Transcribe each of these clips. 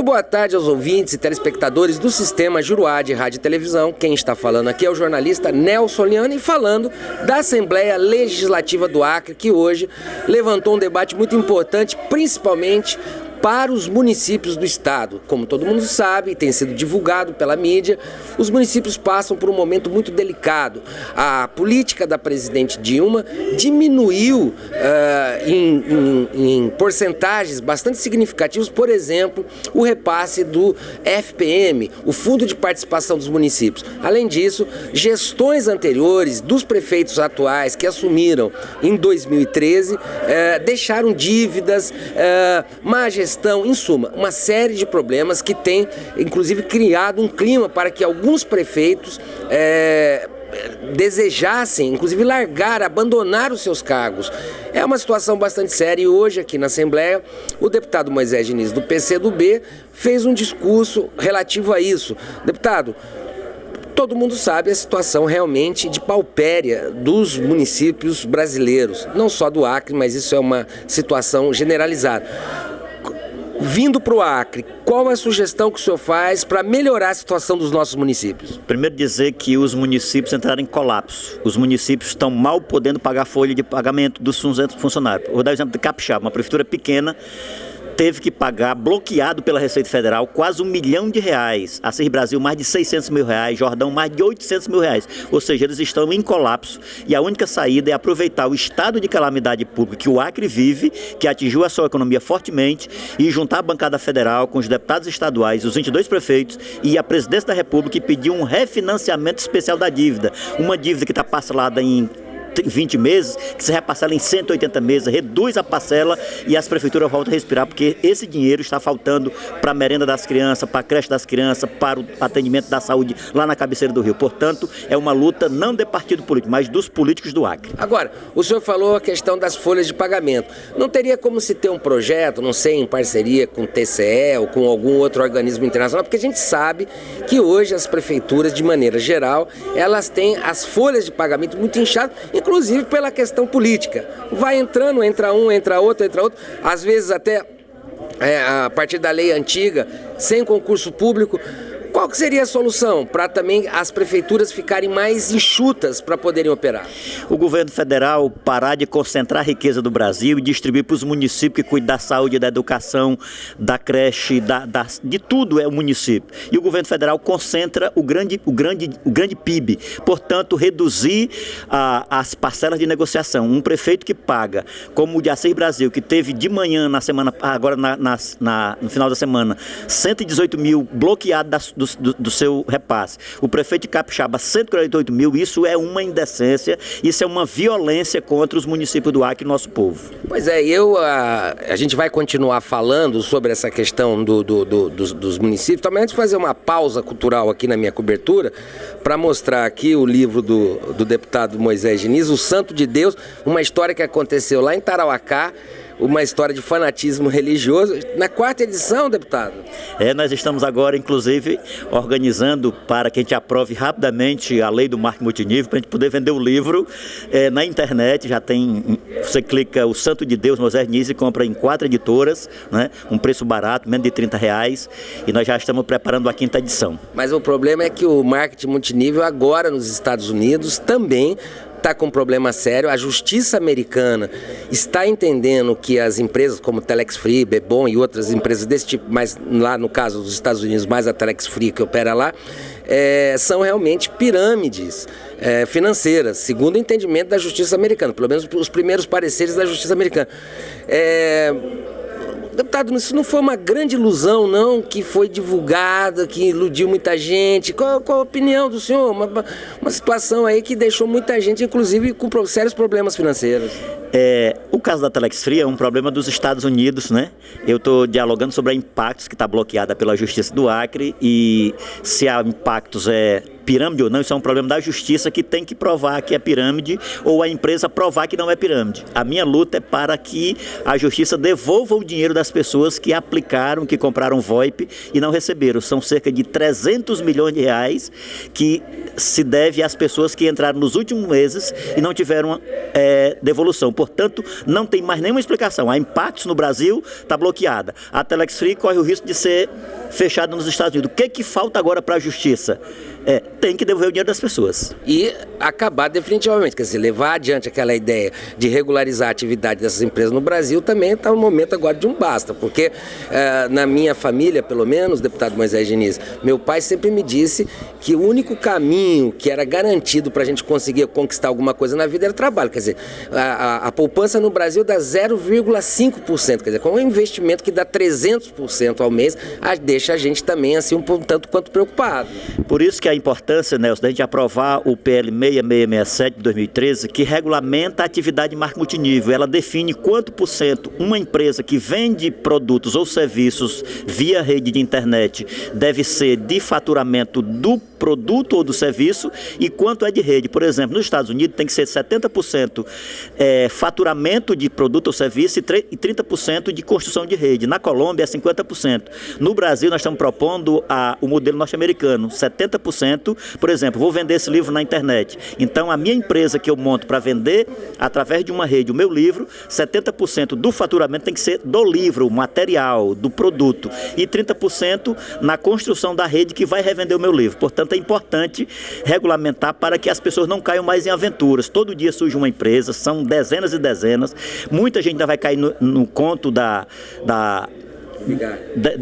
boa tarde aos ouvintes e telespectadores do Sistema Juruá de Rádio e Televisão. Quem está falando aqui é o jornalista Nelson Liani, falando da Assembleia Legislativa do Acre, que hoje levantou um debate muito importante, principalmente para os municípios do estado. Como todo mundo sabe, tem sido divulgado pela mídia, os municípios passam por um momento muito delicado. A política da presidente Dilma diminuiu em porcentagens bastante significativas, por exemplo, o repasse do FPM, o Fundo de Participação dos Municípios. Além disso, gestões anteriores dos prefeitos atuais que assumiram em 2013 deixaram dívidas, má gestão, em suma, uma série de problemas que tem, inclusive, criado um clima para que alguns prefeitos desejassem, inclusive, abandonar os seus cargos. É uma situação bastante séria e hoje aqui na Assembleia o deputado Moisés Diniz, do PCdoB, fez um discurso relativo a isso. Deputado, todo mundo sabe a situação realmente de paupéria dos municípios brasileiros, não só do Acre, mas isso é uma situação generalizada. Vindo para o Acre, qual é a sugestão que o senhor faz para melhorar a situação dos nossos municípios? Primeiro dizer que os municípios entraram em colapso. Os municípios estão mal podendo pagar a folha de pagamento dos funcionários. Vou dar o exemplo de Capixaba, uma prefeitura pequena, teve que pagar, bloqueado pela Receita Federal, quase R$1 milhão. Assis Brasil, mais de R$600 mil. Jordão, mais de R$800 mil. Ou seja, eles estão em colapso. E a única saída é aproveitar o estado de calamidade pública que o Acre vive, que atingiu a sua economia fortemente, e juntar a bancada federal com os deputados estaduais, os 22 prefeitos e a presidência da República, e pedir um refinanciamento especial da dívida. Uma dívida que está parcelada em 20 meses, que se reparcela em 180 meses, reduz a parcela e as prefeituras voltam a respirar, porque esse dinheiro está faltando para a merenda das crianças, para a creche das crianças, para o atendimento da saúde lá na cabeceira do rio. Portanto, é uma luta não de partido político, mas dos políticos do Acre. Agora, o senhor falou a questão das folhas de pagamento. Não teria como se ter um projeto, não sei, em parceria com o TCE ou com algum outro organismo internacional, porque a gente sabe que hoje as prefeituras, de maneira geral, elas têm as folhas de pagamento muito inchadas, inclusive pela questão política. Vai entrando, entra um, entra outro, às vezes até a partir da lei antiga, sem concurso público. Qual que seria a solução para também as prefeituras ficarem mais enxutas para poderem operar? O governo federal parar de concentrar a riqueza do Brasil e distribuir para os municípios que cuidam da saúde, da educação, da creche, de tudo é o município. E o governo federal concentra o grande PIB. Portanto, reduzir as parcelas de negociação. Um prefeito que paga, como o de Assis Brasil, que teve de manhã, agora no final da semana, 118 mil bloqueados do seu repasse. O prefeito de Capixaba, 148 mil, isso é uma indecência, isso é uma violência contra os municípios do Acre e nosso povo. Pois é, a gente vai continuar falando sobre essa questão dos municípios, também antes de fazer uma pausa cultural aqui na minha cobertura, para mostrar aqui o livro do deputado Moisés Diniz, O Santo de Deus, uma história que aconteceu lá em Tarauacá, uma história de fanatismo religioso, na 4ª edição, deputado. Nós estamos agora, inclusive, organizando para que a gente aprove rapidamente a lei do marketing multinível, para a gente poder vender o livro na internet. Já tem, você clica O Santo de Deus, Moisés Diniz, e compra em 4 editoras, né, um preço barato, menos de R$30, e nós já estamos preparando a 5ª edição. Mas o problema é que o marketing multinível agora nos Estados Unidos também está com um problema sério. A justiça americana está entendendo que as empresas como Telex Free, Bebom e outras empresas desse tipo, mas lá no caso dos Estados Unidos, mais a Telex Free que opera lá, são realmente pirâmides financeiras, segundo o entendimento da justiça americana, pelo menos os primeiros pareceres da justiça americana. Deputado, isso não foi uma grande ilusão, não, que foi divulgada, que iludiu muita gente? Qual a opinião do senhor? Uma situação aí que deixou muita gente, inclusive, com sérios problemas financeiros. O caso da Telex Free é um problema dos Estados Unidos, né? Eu estou dialogando sobre a Impactos, que está bloqueada pela Justiça do Acre, e se a Impactos pirâmide ou não, isso é um problema da justiça que tem que provar que é pirâmide ou a empresa provar que não é pirâmide. A minha luta é para que a justiça devolva o dinheiro das pessoas que aplicaram, que compraram VoIP e não receberam. São cerca de 300 milhões de reais que se deve às pessoas que entraram nos últimos meses e não tiveram devolução. Portanto, não tem mais nenhuma explicação. A Impactos no Brasil está bloqueada. A Telex Free corre o risco de ser fechada nos Estados Unidos. O que falta agora para a justiça? Tem que devolver o dinheiro das pessoas. E acabar definitivamente, quer dizer, levar adiante aquela ideia de regularizar a atividade dessas empresas no Brasil também está no momento agora de um basta, porque na minha família, pelo menos, deputado Moisés Diniz, meu pai sempre me disse que o único caminho que era garantido para a gente conseguir conquistar alguma coisa na vida era trabalho, quer dizer, a poupança no Brasil dá 0,5%, quer dizer, com um investimento que dá 300% ao mês, deixa a gente também assim um tanto quanto preocupado. Por isso que a importância, Nelson, da gente aprovar o PL 6667 de 2013, que regulamenta a atividade de marketing multinível. Ela define quanto por cento uma empresa que vende produtos ou serviços via rede de internet deve ser de faturamento do produto ou do serviço e quanto é de rede. Por exemplo, nos Estados Unidos tem que ser 70% faturamento de produto ou serviço e 30% de construção de rede. Na Colômbia é 50%. No Brasil nós estamos propondo o modelo norte-americano, 70%. Por exemplo, vou vender esse livro na internet. Então a minha empresa que eu monto para vender através de uma rede o meu livro, 70% do faturamento tem que ser do livro, material, do produto e 30% na construção da rede que vai revender o meu livro. Portanto, é importante regulamentar para que as pessoas não caiam mais em aventuras. Todo dia surge uma empresa, são dezenas e dezenas. Muita gente ainda vai cair no conto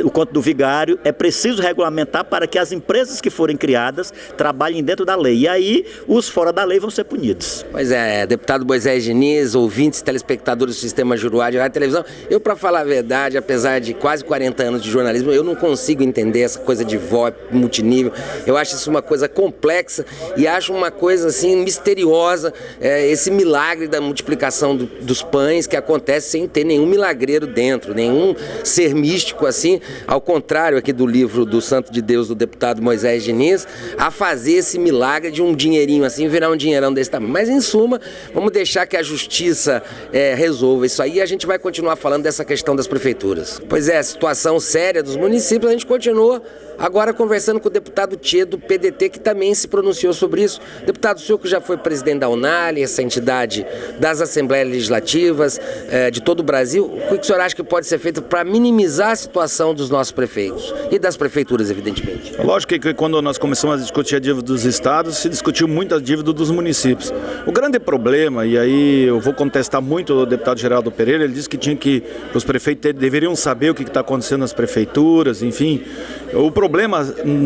o conto do vigário. É preciso regulamentar para que as empresas que forem criadas trabalhem dentro da lei. E aí, os fora da lei vão ser punidos. Pois é, deputado Moisés Diniz, ouvintes, telespectadores do Sistema Juruá de Rádio e Televisão, eu, para falar a verdade, apesar de quase 40 anos de jornalismo, eu não consigo entender essa coisa de VoIP multinível. Eu acho isso uma coisa complexa e acho uma coisa, assim, misteriosa, esse milagre da multiplicação dos pães que acontece sem ter nenhum milagreiro dentro, nenhum ser místico assim, ao contrário aqui do livro do Santo de Deus do deputado Moisés Diniz, a fazer esse milagre de um dinheirinho assim, virar um dinheirão desse tamanho. Mas em suma, vamos deixar que a justiça resolva isso aí e a gente vai continuar falando dessa questão das prefeituras. Pois é, situação séria dos municípios, a gente continua agora conversando com o deputado Tchê do PDT, que também se pronunciou sobre isso. Deputado, o senhor que já foi presidente da UNALI, essa entidade das Assembleias Legislativas de todo o Brasil, o que o senhor acha que pode ser feito para minimizar a situação dos nossos prefeitos e das prefeituras, evidentemente? Lógico que quando nós começamos a discutir a dívida dos estados, se discutiu muito a dívida dos municípios. O grande problema, e aí eu vou contestar muito o deputado Geraldo Pereira, ele disse que os prefeitos deveriam saber o que está acontecendo nas prefeituras, enfim. O problema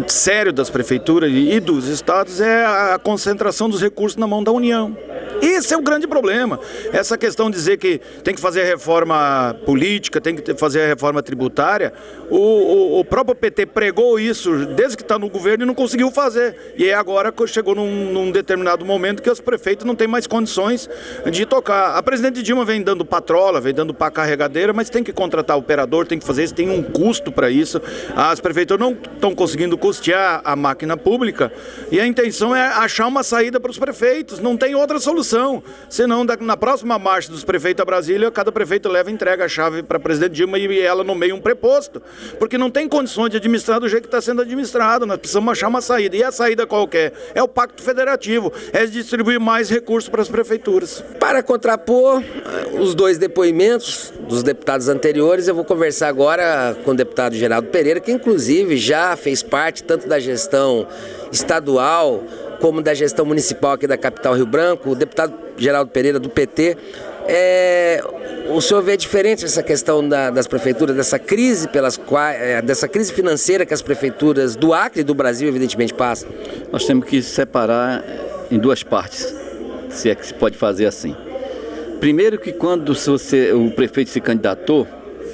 sério das prefeituras e dos estados é a concentração dos recursos na mão da União. Esse é o grande problema. Essa questão de dizer que tem que fazer a reforma política, tem que fazer a reforma tributária, o próprio PT pregou isso desde que está no governo e não conseguiu fazer. E agora chegou num determinado momento que os prefeitos não têm mais condições de tocar. A presidente Dilma vem dando patrola, vem dando pá carregadeira, mas tem que contratar operador, tem que fazer isso, tem um custo para isso. As prefeituras não estão conseguindo custear a máquina pública e a intenção é achar uma saída para os prefeitos. Não tem outra solução. Senão, na próxima marcha dos prefeitos a Brasília, cada prefeito leva e entrega a chave para a presidente Dilma e ela nomeia um preposto. Porque não tem condições de administrar do jeito que está sendo administrado. Nós precisamos achar uma saída. E a saída qual que é? É o Pacto Federativo. É distribuir mais recursos para as prefeituras. Para contrapor os dois depoimentos dos deputados anteriores, eu vou conversar agora com o deputado Geraldo Pereira, que inclusive já fez parte tanto da gestão estadual como da gestão municipal aqui da capital Rio Branco. O deputado Geraldo Pereira, do PT, o senhor vê diferente essa questão das prefeituras, dessa crise dessa crise financeira que as prefeituras do Acre e do Brasil evidentemente passam? Nós temos que separar em duas partes, se é que se pode fazer assim. Primeiro que quando o prefeito se candidatou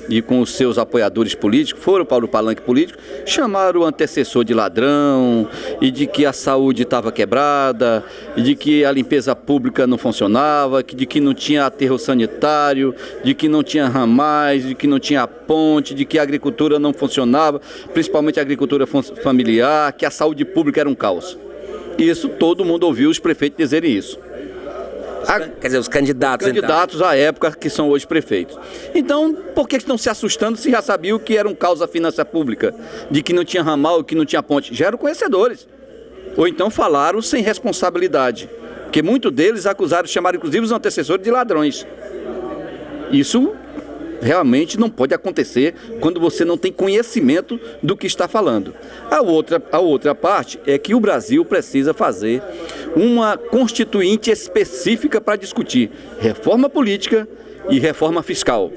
e com os seus apoiadores políticos, foram para o palanque político, chamaram o antecessor de ladrão, e de que a saúde estava quebrada, e de que a limpeza pública não funcionava, de que não tinha aterro sanitário, de que não tinha ramais, de que não tinha ponte, de que a agricultura não funcionava, principalmente a agricultura familiar, que a saúde pública era um caos. Isso todo mundo ouviu os prefeitos dizerem isso. Quer dizer, os candidatos à época que são hoje prefeitos. Então, por que estão se assustando se já sabiam que era um caos da finança pública, de que não tinha ramal, que não tinha ponte? Já eram conhecedores. Ou então falaram sem responsabilidade, porque muitos deles acusaram, chamaram inclusive os antecessores de ladrões. Isso realmente não pode acontecer quando você não tem conhecimento do que está falando. A outra parte é que o Brasil precisa fazer uma constituinte específica para discutir reforma política e reforma fiscal,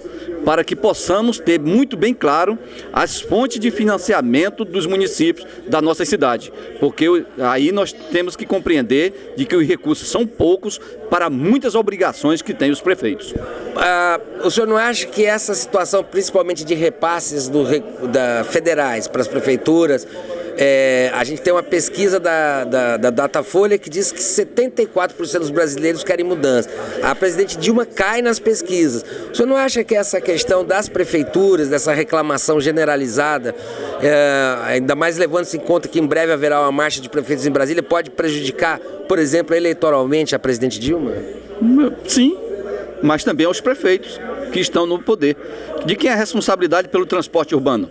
para que possamos ter muito bem claro as fontes de financiamento dos municípios da nossa cidade, porque aí nós temos que compreender de que os recursos são poucos para muitas obrigações que têm os prefeitos. O senhor não acha que essa situação, principalmente de repasses federais para as prefeituras, a gente tem uma pesquisa da Datafolha que diz que 74% dos brasileiros querem mudança. A presidente Dilma cai nas pesquisas. O senhor não acha que essa questão das prefeituras, dessa reclamação generalizada, ainda mais levando-se em conta que em breve haverá uma marcha de prefeitos em Brasília, pode prejudicar, por exemplo, eleitoralmente a presidente Dilma? Sim, mas também aos prefeitos que estão no poder. De quem é a responsabilidade pelo transporte urbano?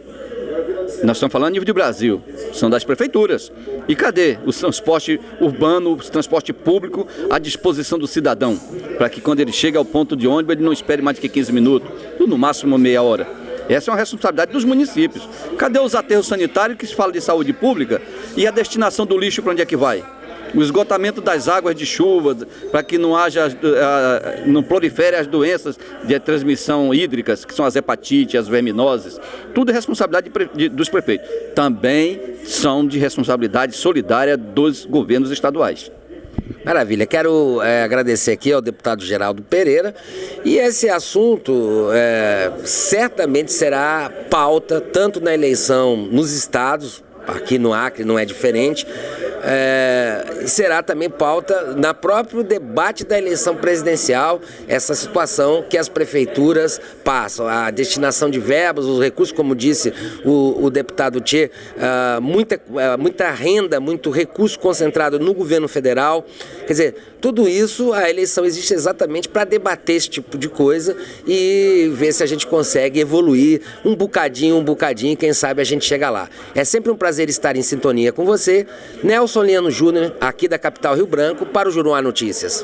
Nós estamos falando a nível de Brasil, são das prefeituras. E cadê o transporte urbano, o transporte público à disposição do cidadão? Para que quando ele chega ao ponto de ônibus, ele não espere mais do que 15 minutos, ou no máximo meia hora. Essa é uma responsabilidade dos municípios. Cadê os aterros sanitários que se fala de saúde pública e a destinação do lixo para onde é que vai? O esgotamento das águas de chuva, para que não prolifere as doenças de transmissão hídricas, que são as hepatites, as verminoses, tudo é responsabilidade dos prefeitos. Também são de responsabilidade solidária dos governos estaduais. Maravilha, quero agradecer aqui ao deputado Geraldo Pereira, e esse assunto certamente será pauta tanto na eleição nos estados, aqui no Acre não é diferente, será também pauta na próprio debate da eleição presidencial, essa situação que as prefeituras passam, a destinação de verbas, os recursos, como disse o deputado Tchê, muita renda, muito recurso concentrado no governo federal. Quer dizer, tudo isso, a eleição existe exatamente para debater esse tipo de coisa e ver se a gente consegue evoluir um bocadinho, quem sabe a gente chega lá. É sempre um prazer estar em sintonia com você. Nelson Liano Júnior, aqui da capital Rio Branco, para o Juruá Notícias.